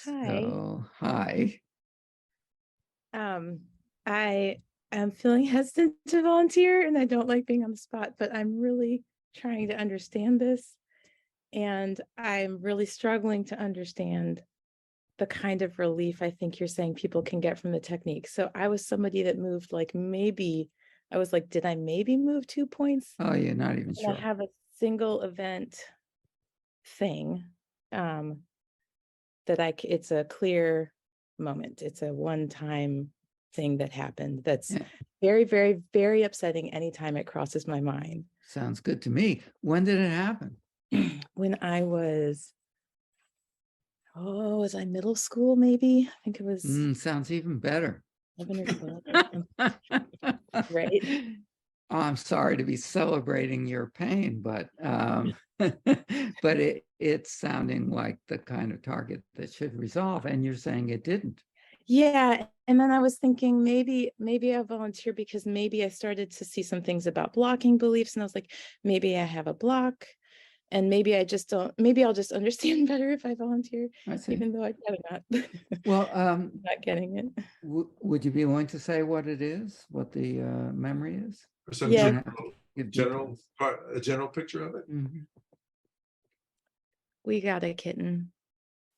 Hi. So, hi. Um, I am feeling hesitant to volunteer and I don't like being on the spot, but I'm really trying to understand this. And I'm really struggling to understand the kind of relief I think you're saying people can get from the technique. So I was somebody that moved like maybe, I was like, did I maybe move 2 points? Oh, you're not even And I sure. have a single event thing um, it's a clear moment. It's a one-time thing that happened that's Yeah, very, very, very upsetting anytime it crosses my mind. sounds good to me. When did it happen? When I was I middle school maybe? I think it was Sounds even better. 11 or 12 or something, right? I'm sorry to be celebrating your pain, but but it's sounding like the kind of target that should resolve, and you're saying it didn't. Yeah, and then I was thinking maybe I'll volunteer because maybe I started to see some things about blocking beliefs, and I was like, maybe I have a block. And maybe I just don't, maybe I'll just understand better if I volunteer, I see. even though I'd rather not. Well, Not getting it. would you be willing to say what it is, what the memory is? Or some You Yeah, don't have to give general details. part, a general picture of it. Mhm. we got a kitten.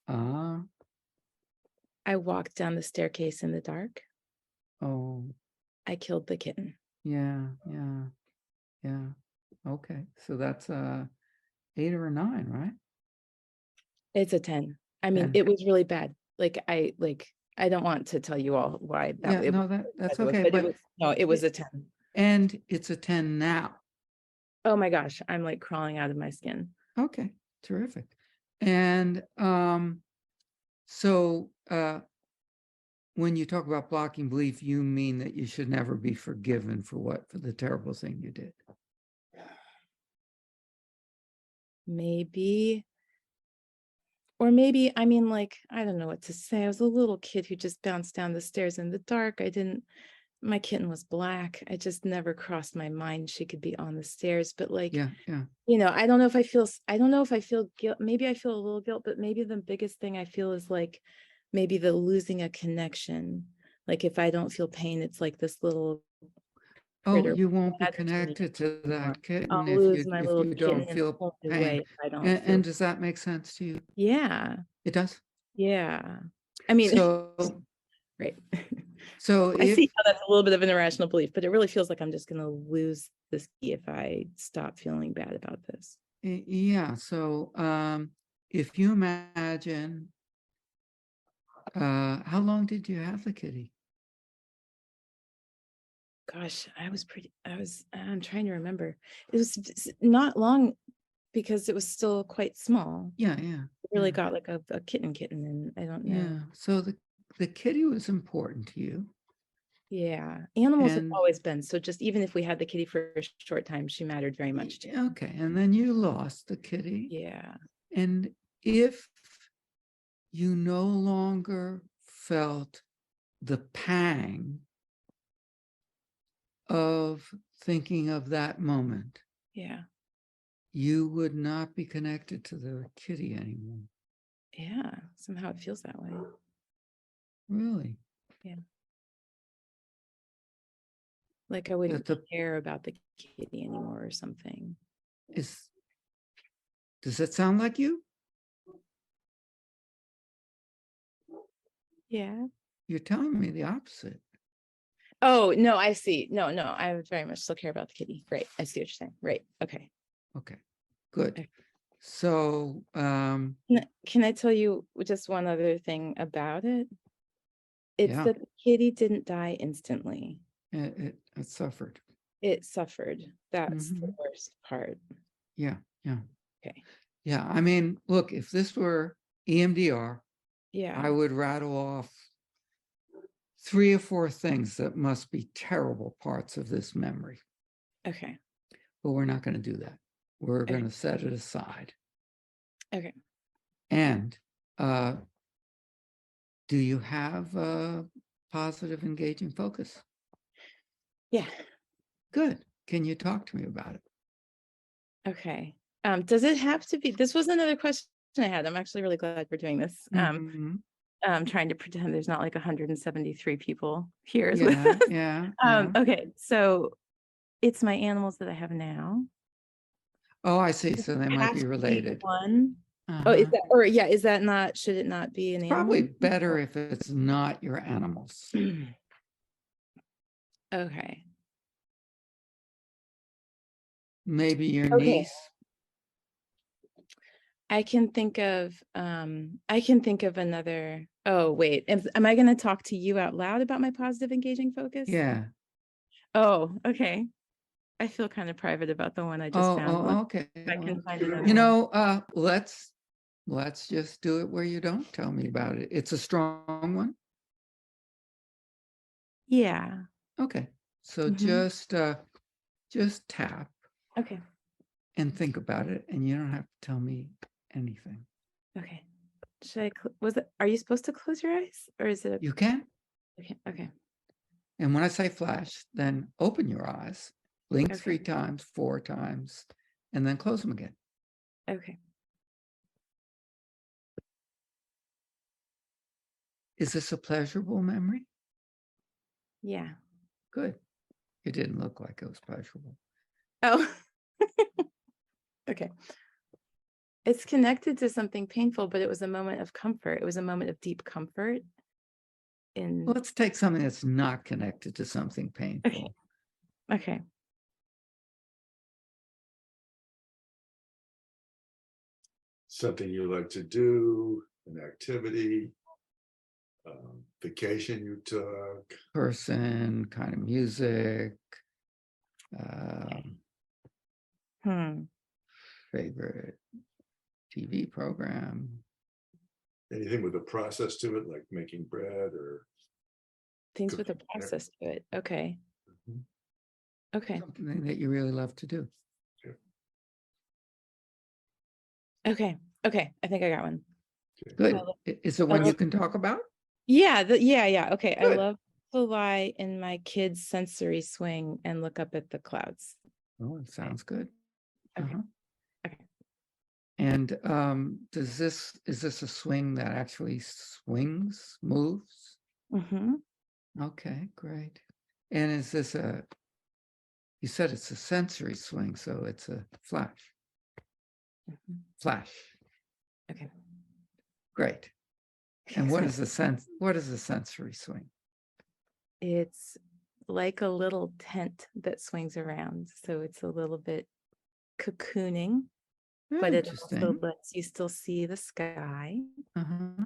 Ah, I walked down the staircase in the dark. oh, I killed the kitten. yeah, yeah, yeah. Okay, so that's 8 or a 9, right? It's a 10. I mean, 10. it was really bad. I don't want to tell you all why that Yeah, it was, no, that's it was, okay, but but it was it, a 10. and it's a 10 now. Oh my gosh, I'm like crawling out of my skin. Okay, terrific. And so when you talk about blocking belief, you mean that you should never be forgiven for for the terrible thing you did. Maybe, or maybe, I mean, like, I don't know what to say. I was a little kid who just bounced down the stairs in the dark. My kitten was black. I just never crossed my mind she could be on the stairs. But like, Yeah, yeah. I don't know if I don't know if I feel guilt. Maybe I feel a little guilt, but maybe the biggest thing I feel is like maybe the losing a connection. Like if I don't feel pain, it's like this little Oh, critter you won't be matter to me connected to anymore. that kitten I'll lose my if little you kitten don't in a feel whole new way pain. if I don't And feel. does that make sense to you? Yeah. It does. Yeah. I mean, So right. so I if see how that's a little bit of an irrational belief, but it really feels like I'm just going to lose this key if I stop feeling bad about this. yeah, so if you imagine how long did you have the kitty? Gosh, I'm trying to remember. It was not long because it was still quite small. Yeah, yeah, It really yeah, got like a kitten, and I don't know. yeah. So the kitty was important to you. Yeah, animals have And always been. So just even if we had the kitty for a short time, she mattered very much to me. okay, and then you lost the kitty. Yeah. And if you no longer felt the pang of thinking of that moment, Yeah. you would not be connected to the kitty anymore. Yeah. Somehow it feels that way. Really? Yeah. Like I That wouldn't the care about the kitty anymore or something. is does that sound like you? Yeah. You're telling me the opposite. Oh, no, I see. No, no, I very much still care about the kitty. Right. I see what you're saying. Right. Okay. Okay, good. Okay. So Can I tell you just one other thing about it? It's yeah, that the kitty didn't die instantly. it suffered. It suffered. That's the Mhm. worst part. Yeah, yeah. Okay. Yeah, I mean, look, if this were EMDR, I Yeah. would rattle off 3 or 4 things that must be terrible parts of this memory, Okay. but we're not going to do that. We're going Okay. to set it aside. Okay. And uh, do you have a positive, engaging focus? Yeah. Good. Can you talk to me about it? Okay. Does it have to be, this was another question I had. I'm actually really glad we're doing this. Mhm. Trying to pretend there's not like 173 people here with Yeah, us. yeah, yeah. Okay, so it's my animals that I have now. Oh, I see. So they might Have be to be related. one. Oh, is Uh-huh. that, or yeah, is that not, should it not be an It's animal? probably better if it's not your animals. Okay. Maybe your Okay. niece. I can think of another. Oh, wait. Am I going to talk to you out loud about my positive engaging focus? Yeah. Oh, okay. I feel kind of private about the one I just found. Oh, okay. I can find another You one. know, let's just do it where you don't tell me about it. It's a strong one. Yeah. Okay. So Mhm. just tap Okay. and think about it, and you don't have to tell me anything. Okay. Should I, are you supposed to close your eyes or is it? You can. Okay. Okay. And when I say flash, then open your eyes, blink Okay. 3 times, 4 times, and then close them again. Okay. Is this a pleasurable memory? Yeah. Good. It didn't look like it was pleasurable. Oh, okay. It's connected to something painful, but it was a moment of comfort. It was a moment of deep comfort in. Let's take something that's not connected to something painful. Okay. Something you like to do, an activity, vacation you took. Person, kind of music, favorite TV program. Anything with a process to it, like making bread or Things with a cooking. process to it. Okay. Mhm. Okay. Something that you really love to do. Okay. Okay. I think I got one. Good. Is it one you can talk about? Yeah. Yeah. Okay. I Good. love to lie in my kids' sensory swing and look up at the clouds. Oh, it sounds good. Okay. Uh-huh. Okay. And is this a swing that actually swings, moves? Mm-hmm. Okay, great. And is this you said it's a sensory swing, so it's a flash. Mm-hmm. Flash. Okay. Great. And what is a sensory swing? It's like a little tent that swings around. So it's a little bit cocooning, but it also Interesting. lets you still see the sky. Uh-huh.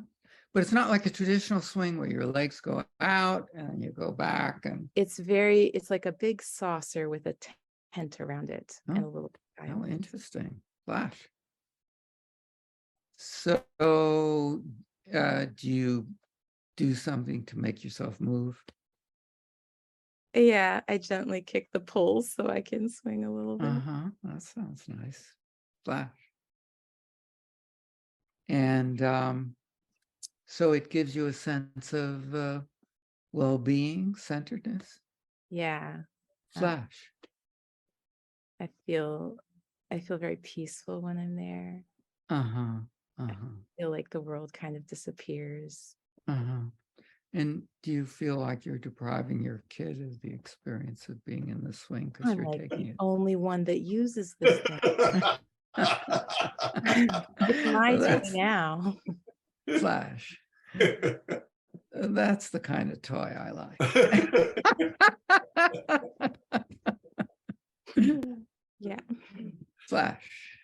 But it's not like a traditional swing where your legs go out and you go back and It's like a big saucer with a tent around it and a little sky oh, on it. interesting. Flash. So do you do something to make yourself move? Yeah, I gently kick the poles so I can swing a little bit. Uh-huh. That sounds nice. Flash. And so it gives you a sense of well-being, centeredness. Yeah. Flash. I feel very peaceful when I'm there. Uh-huh. I Uh-huh. feel like the world kind of disappears. Uh-huh. And do you feel like you're depriving your kid of the experience of being in the swing because I'm you're like taking the it? only one that uses this thing. It's my Well, toy that's now. Flash. That's the kind of toy I like. Yeah. Flash.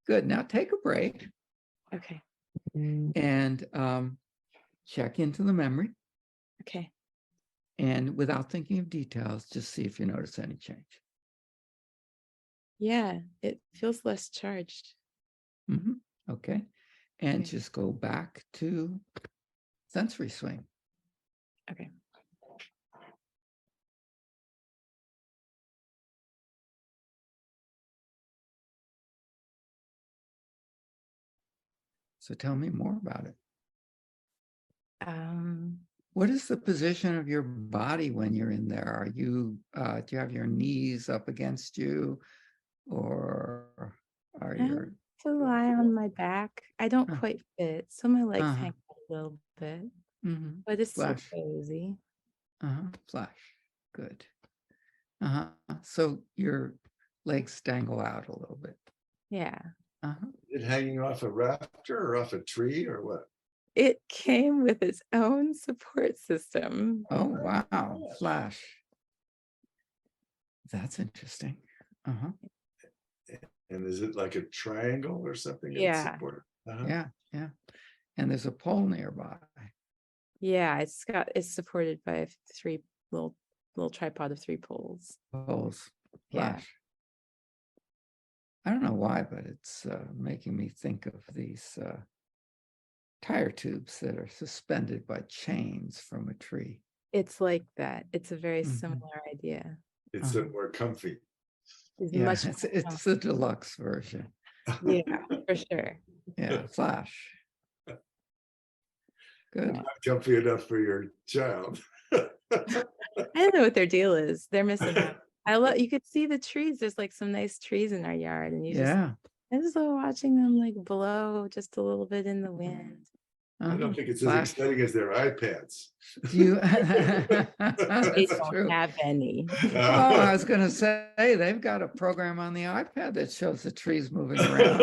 Good. Now take a break Okay. and check into the memory. Okay. And without thinking of details, just see if you notice any change. Yeah, it feels less charged. Okay. And Okay. just go back to sensory swing. Okay. So tell me more about it. Um, What is the position of your body when you're in there? Are you, do you have your knees up against you, or are I your to lie on my back. I don't quite fit, so my legs hang a little bit, Mhm. but it's so Flash. cozy. Flash. Good. So your legs dangle out a little bit. Yeah. It hanging off a rafter or off a tree or what? It came with its own support system. Oh, wow. Flash. That's interesting. And is it like a triangle or something? It's Yeah. supported? Yeah. And there's a pole nearby. Yeah, it's supported by 3 little tripod of 3 poles. Poles. Yeah. Flash. I don't know why, but it's making me think of these tire tubes that are suspended by chains from a tree. It's like that. It's a very Mhm. similar idea. It's more comfy. It's Yeah, much it's the deluxe version. yeah, for sure. Yeah, Flash. Good. Yeah. Not comfy enough for your child. I don't know what their deal is. They're missing out. You could see the trees. There's like some nice trees in our yard, and I just love watching them like blow just a little bit in the wind. I don't think it's Flash. as exciting as their iPads. Do you? They That's don't true. have any. Oh, I was going to say they've got a program on the iPad that shows the trees moving around.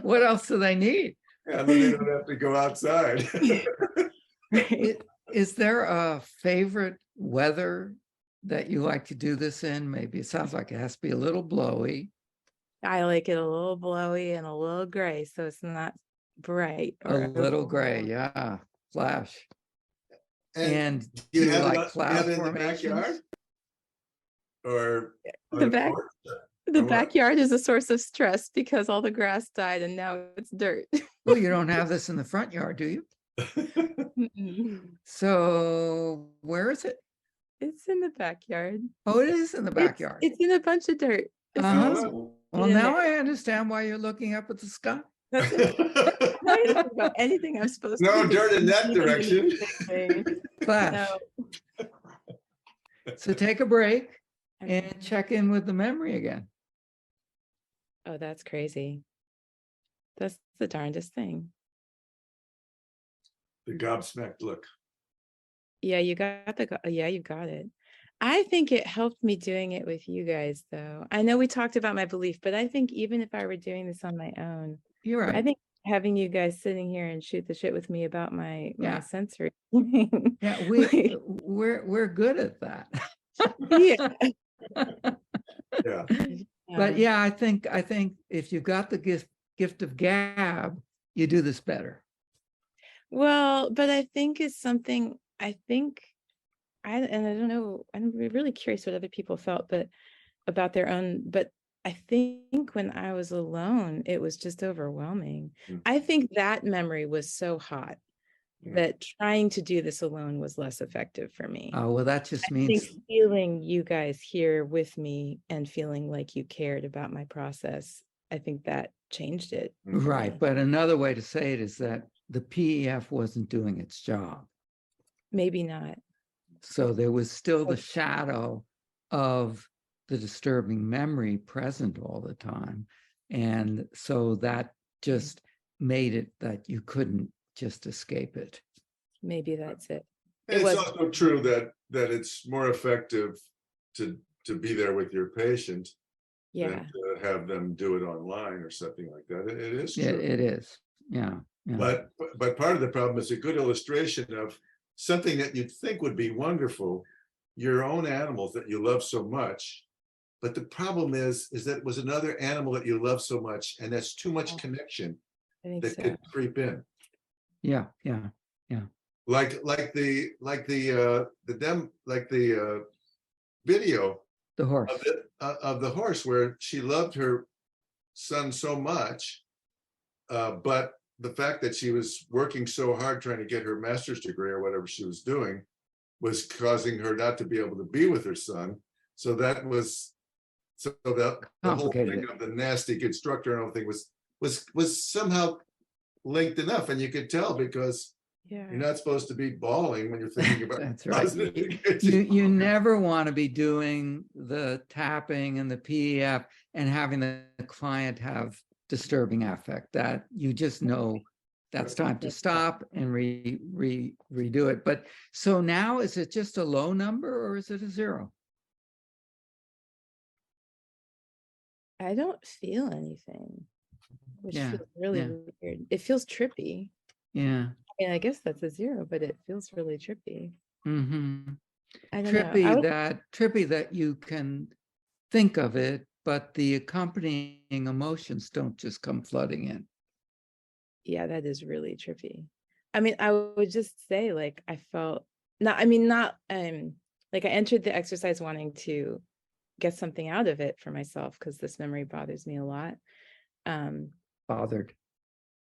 What else do they need? And then they don't have to go outside. Is there a favorite weather that you like to do this in? Maybe it sounds like it has to be a little blowy. I like it a little blowy and a little gray, so it's not bright. A little gray, yeah. Flash. And do you have like it cloud in the formations? backyard? Or the backyard is a source of stress because all the grass died and now it's dirt. Well, you don't have this in the front yard, do you? So where is it? It's in the backyard. Oh, it is in the backyard. It's in a bunch of dirt. Well, now I understand why you're looking up at the sky. That's it. I don't know about anything I'm supposed to No be dirt in that direction. Flash. No. So take a break and Okay. check in with the memory again. Oh, that's crazy. That's the darndest thing. The gobsmacked look. Yeah, you got you got it. I think it helped me doing it with you guys, though. I know we talked about my belief, but I think even if I were doing this on my own, You're right. I think having you guys sitting here and shoot the shit with me about my sensory. Yeah, we're good at that. Yeah. But yeah, I think if you got the gift of gab, you do this better. Well, but I think it's something I don't know, I'm really curious what other people felt, but about their own, but I think when I was alone, it was just overwhelming. I think that memory was so hot that trying to do this alone was less effective for me. Oh, well, that just I means think feeling you guys here with me and feeling like you cared about my process, I think that changed it. right. But another way to say it is that the PEF wasn't doing its job. Maybe not. So there was still the shadow of the disturbing memory present all the time. And so that just made it that you couldn't just escape it. Maybe that's it. It's also true that it's more effective to be there with your patient than to have them do it online or something like that. It is true. It is. Yeah. But part of the problem is a good illustration of something that you'd think would be wonderful, your own animals that you love so much. But the problem is that it was another animal that you love so much, and that's too much connection that could creep in. Yeah. Like the video The horse of the horse where she loved her son so much, but the fact that she was working so hard trying to get her master's degree or whatever she was doing was causing her not to be able to be with her son. So the whole thing of the nasty constructor and everything was somehow linked enough, and you could tell because you're not supposed to be bawling when you're thinking about that's right. You never want to be doing the tapping and the PEF and having the client have disturbing affect. That you just know that's time to stop and redo it. But so now, is it just a low number or is it a 0? I don't feel anything, which Yeah, feels really yeah. weird. It feels trippy. Yeah. I mean, I guess that's a 0, but it feels really trippy. Mm-hmm. I don't know. Trippy that you can think of it, but the accompanying emotions don't just come flooding in. Yeah, that is really trippy. I mean, I would just say, like, I felt not, I mean, not, like I entered the exercise wanting to get something out of it for myself because this memory bothers me a lot. Bothered.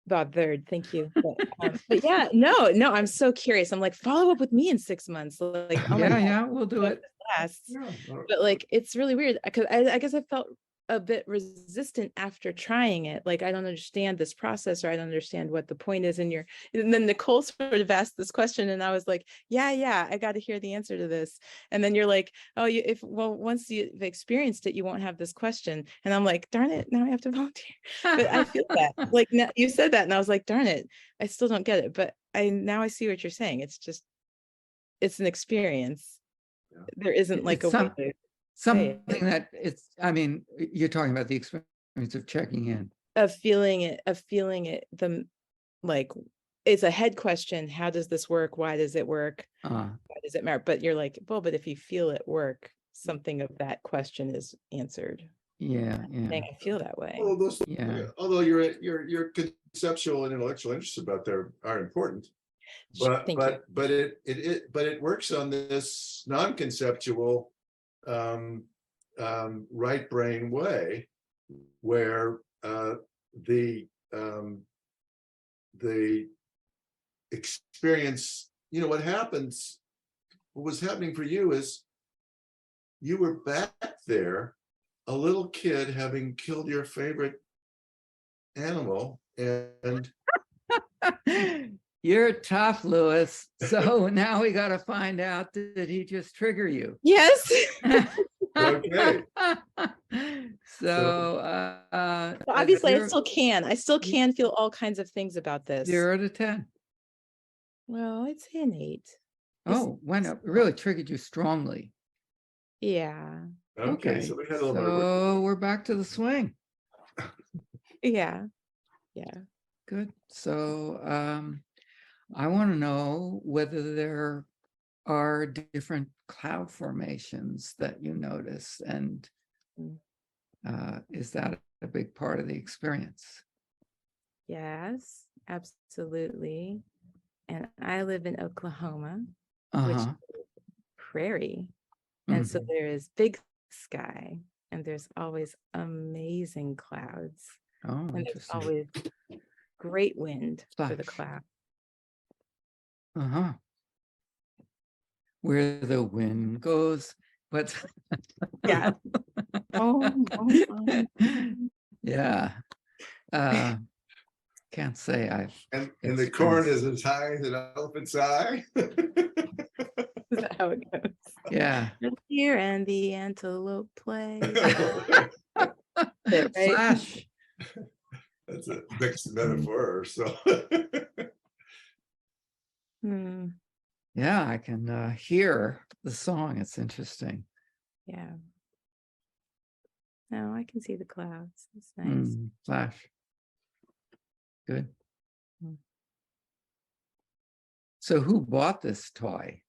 Bothered, thank you. But yeah, no, I'm so curious. I'm like, follow up with me in 6 months. Like, oh my God, Yeah, we'll do it. lasts. Yeah, But like, it's really weird because I guess I felt a bit resistant after trying it. Like, I don't understand this process, or I don't understand what the point is. And then Nicole sort of asked this question, and I was like, yeah, I got to hear the answer to this. And then you're like, oh, once you've experienced it, you won't have this question. And I'm like, darn it, now I have to volunteer. But I feel that, like, now you said that, and I was like, darn it, I still don't get it. But now I see what you're saying. It's an experience. Yeah. There isn't like It's a way to say something it. that it's, I mean, you're talking about the experience of checking in. Of feeling it, like, it's a head question. How does this work? Why does it work? Why does it matter? But you're like, well, but if you feel it work, something of that question is answered. Yeah, I feel that way. Well, those, yeah. although your conceptual and intellectual interests about there are important, but Thank you. it works on this non-conceptual right brain way, where the experience, what was happening for you is you were back there, a little kid having killed your favorite animal, and You're tough, Louis. So now we got to find out, did he just trigger you? Yes. okay. So Obviously, I still can feel all kinds of things about this. 0 to 10. Well, I'd say an 8. Oh, when it really triggered you strongly. Yeah. Okay, so we had a little bit of work. So we're back to the swing. Yeah. Good. So I want to know whether there are different cloud formations that you notice, and is that a big part of the experience? Yes, absolutely. And I live in Oklahoma, which is prairie. And so there is big sky, and there's always amazing clouds. Oh, and there's interesting. always great wind for the cloud. Where the wind goes, but Yeah. yeah. Can't say I've. And the corn is as high as an elephant's eye. Is that how it goes? Yeah. The deer and the antelope play. Right? Flash. That's a mixed metaphor. So. Yeah, I can hear the song. It's interesting. Yeah. No, I can see the clouds. It's nice. Flash. Good. So who bought this toy?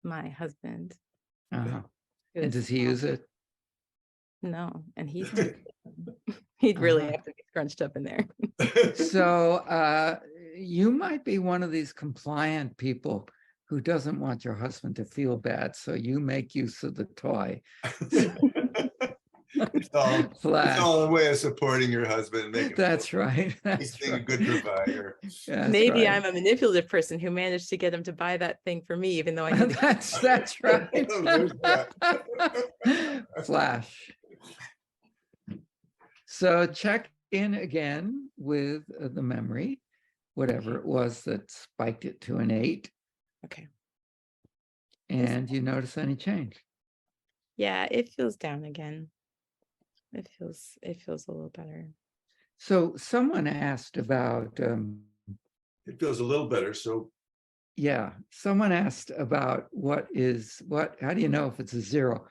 My husband. And does he use it? No, and he'd really have to be scrunched up in there. So you might be one of these compliant people who doesn't want your husband to feel bad, so you make use of the toy. It's all a way of supporting your husband. That's right. He's being a good provider. Maybe I'm a manipulative person who managed to get him to buy that thing for me, even though I need that's right. Flash. So check in again with the memory, whatever it was that spiked it to an 8. Okay. And you notice any change? Yeah, it feels down again. It feels a little better. So someone asked about, It feels a little better. So yeah, someone asked about how do you know if it's a zero?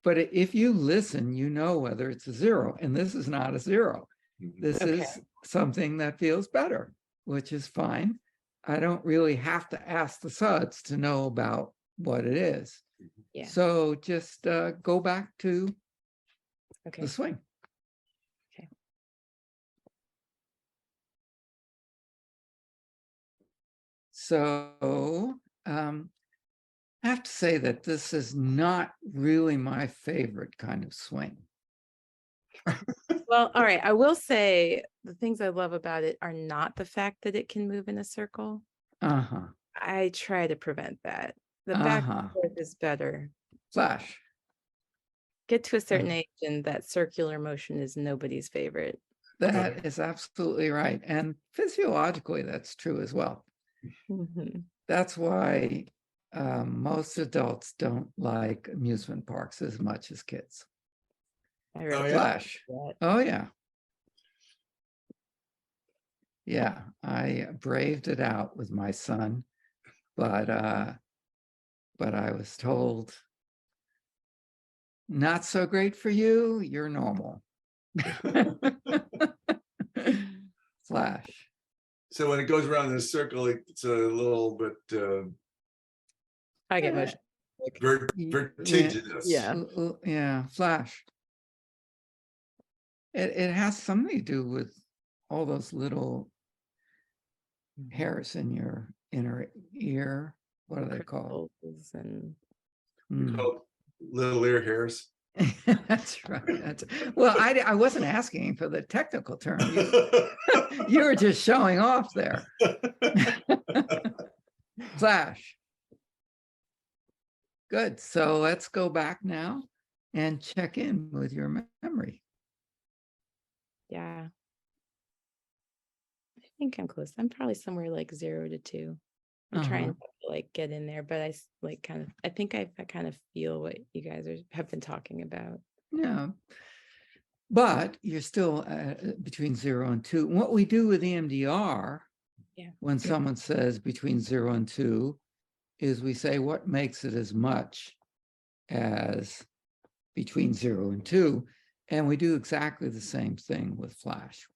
But if you listen, you know whether it's a zero, and this is not a zero. This Okay. is something that feels better, which is fine. I don't really have to ask the suds to know about what it is. Yeah. So just go back to Okay. the swing. Okay. So I have to say that this is not really my favorite kind of swing. Well, all right. I will say the things I love about it are not the fact that it can move in a circle. Uh-huh. I try to prevent that. The back and Uh-huh. forth is better. Flash. Get to a certain age and that circular motion is nobody's favorite. That is absolutely right. And physiologically, that's true as well. Mhm. That's why most adults don't like amusement parks as much as kids. I read Oh, about yeah? Flash. that. Oh, yeah. Yeah, I braved it out with my son, but I was told, not so great for you, you're normal. Flash. So when it goes around in a circle, it's a little bit I get Eh, motion. vertiginous. Yeah. Yeah, flash. It has something to do with all those little hairs in your inner ear. What are they called? Crystals and Called little ear hairs. That's right. Well, I wasn't asking for the technical term. You were just showing off there. Flash. Good. So let's go back now and check in with your memory. yeah. I think I'm close. I'm probably somewhere like 0 to 2. I'm trying to like get in there, but like kind of I think I kind of feel what you guys have been talking about. Yeah. But you're still between 0 and 2. What we do with EMDR, Yeah. when someone says between 0 and 2, is we say what makes it as much as between 0 and 2. And we do exactly the same thing with flash.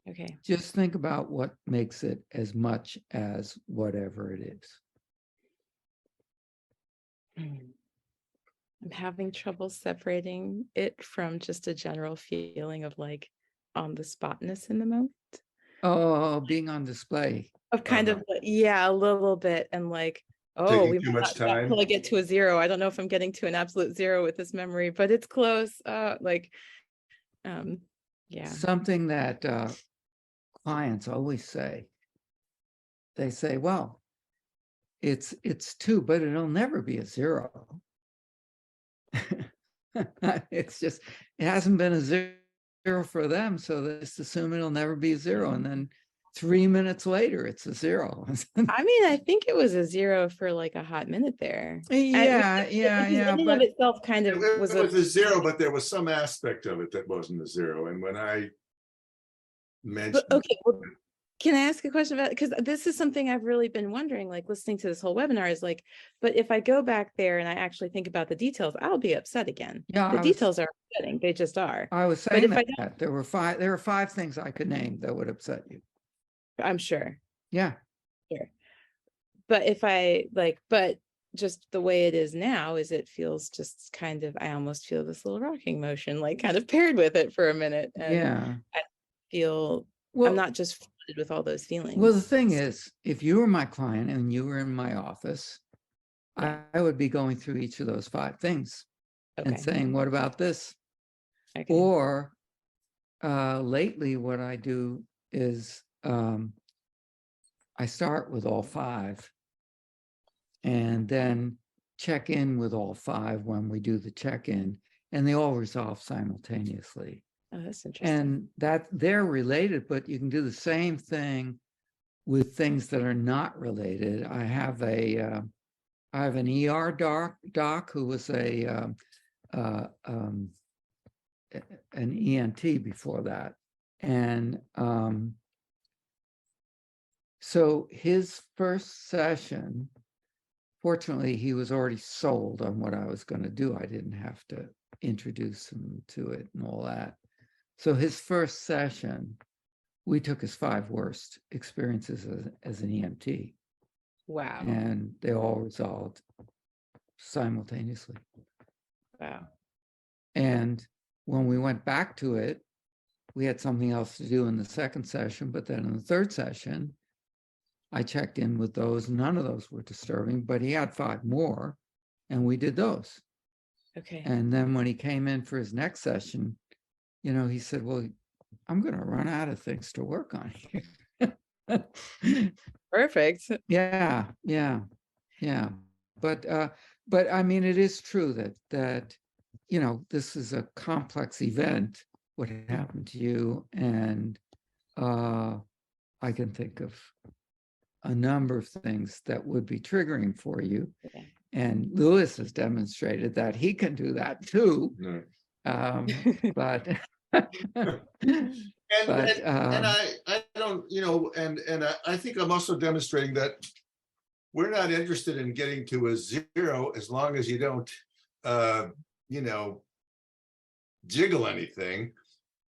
Okay. Just think about what makes it as much as whatever it is. I'm having trouble separating it from just a general feeling of like on the spotness in the moment. Oh, being on display. Of kind of yeah, a little bit and like, oh, Taking we too might much not time. until I get to a 0. I don't know if I'm getting to an absolute 0 with this memory, but it's close. Yeah. Something that clients always say. They say, well, it's 2, but it'll never be a 0. It's just, it hasn't been a 0 for them, so they just assume it'll never be a 0. And then 3 minutes later, it's a 0. I mean, I think it was a 0 for like a hot minute there. Yeah, In and of but itself kind of It was was a 0, but there was some aspect of it that wasn't a 0. And when I mentioned, okay, well, can I ask a question about, because this is something I've really been wondering, like listening to this whole webinar is like, but if I go back there and I actually think about the details, I'll be upset again. yeah, The details are upsetting, they just are. I was But saying if I that there were 5 things I could name that would upset you. I'm sure. Yeah. Sure. But if I like, but just the way it is now is it feels just kind of, I almost feel this little rocking motion, like kind of paired with it for a minute. And Yeah. I feel Well, I'm not just flooded with all those feelings. well, the thing is, if you were my client and you were in my office, Yeah. I would be going through each of those 5 things and Okay. saying, what about this? Okay. Or lately, what I do is I start with all 5 and then check in with all 5 when we do the check-in, and they all resolve simultaneously. Oh, that's interesting. And that they're related, but you can do the same thing with things that are not related. I have an ER doc who was an ENT before that. And so his first session, fortunately, he was already sold on what I was going to do. I didn't have to introduce him to it and all that. So his first session, we took his 5 worst experiences as an EMT. Wow. And they all resolved simultaneously. Wow. And when we went back to it, we had something else to do in the second session, but then in the third session, I checked in with those. None of those were disturbing, but he had 5 more, and we did those. Okay. And then when he came in for his next session, you know, he said, well, I'm going to run out of things to work on here. Perfect. Yeah. But I mean, it is true that you know, this is a complex event, what happened to you, and I can think of a number of things that would be triggering for you. Yeah. And Lewis has demonstrated that he can do that too. No. But And But, I don't, you know, and I think I'm also demonstrating that we're not interested in getting to a 0 as long as you don't, you know, jiggle anything.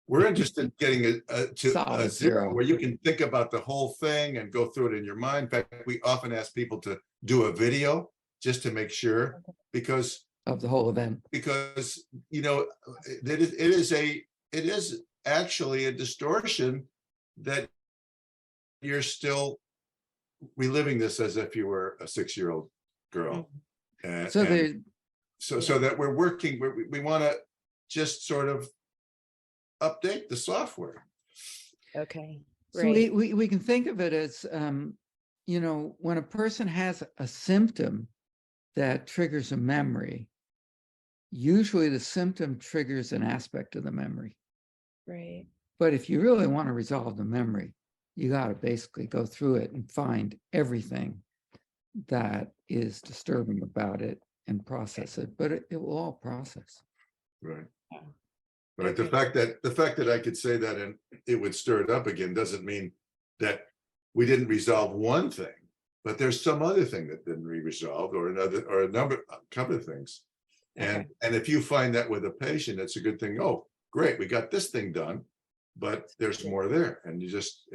We're interested in getting to Solid a 0 0. where you can think about the whole thing and go through it in your mind. In fact, we often ask people to do a video just to make sure, because of the whole event. you know, it is actually a distortion that you're still reliving this as if you were a 6-year-old girl. And, So so that we're working, we want to just sort of update the software. Okay. So Right. we can think of it as, you know, when a person has a symptom that triggers a memory, usually the symptom triggers an aspect of the memory. Right. But if you really want to resolve the memory, you got to basically go through it and find everything that is disturbing about it and process it. But it will all process. Right. Yeah. Right. The fact that I could say that and it would stir it up again doesn't mean that we didn't resolve one thing, but there's some other thing that didn't be resolved, or a couple of things. And if you find that with a patient, it's a good thing. Oh, great, we got this thing done, but there's more there. And you just,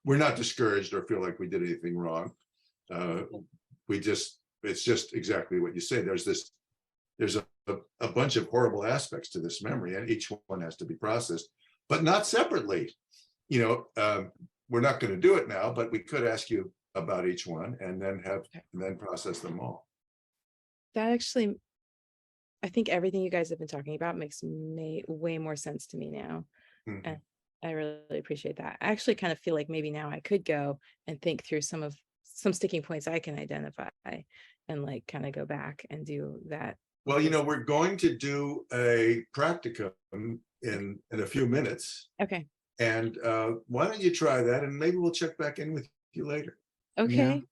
we're not discouraged or feel like we did anything wrong. It's just exactly what you say. There's a bunch of horrible aspects to this memory, and each one has to be processed, but not separately. You know, we're not going to do it now, but we could ask you about each one and then process them all. That actually, I think everything you guys have been talking about makes way more sense to me now. Mhm. And I really appreciate that. I actually kind of feel like maybe now I could go and think through some sticking points I can identify and like kind of go back and do that. Well, you know, we're going to do a practicum in a few minutes. Okay. And why don't you try that, and maybe we'll check back in with you later. Okay.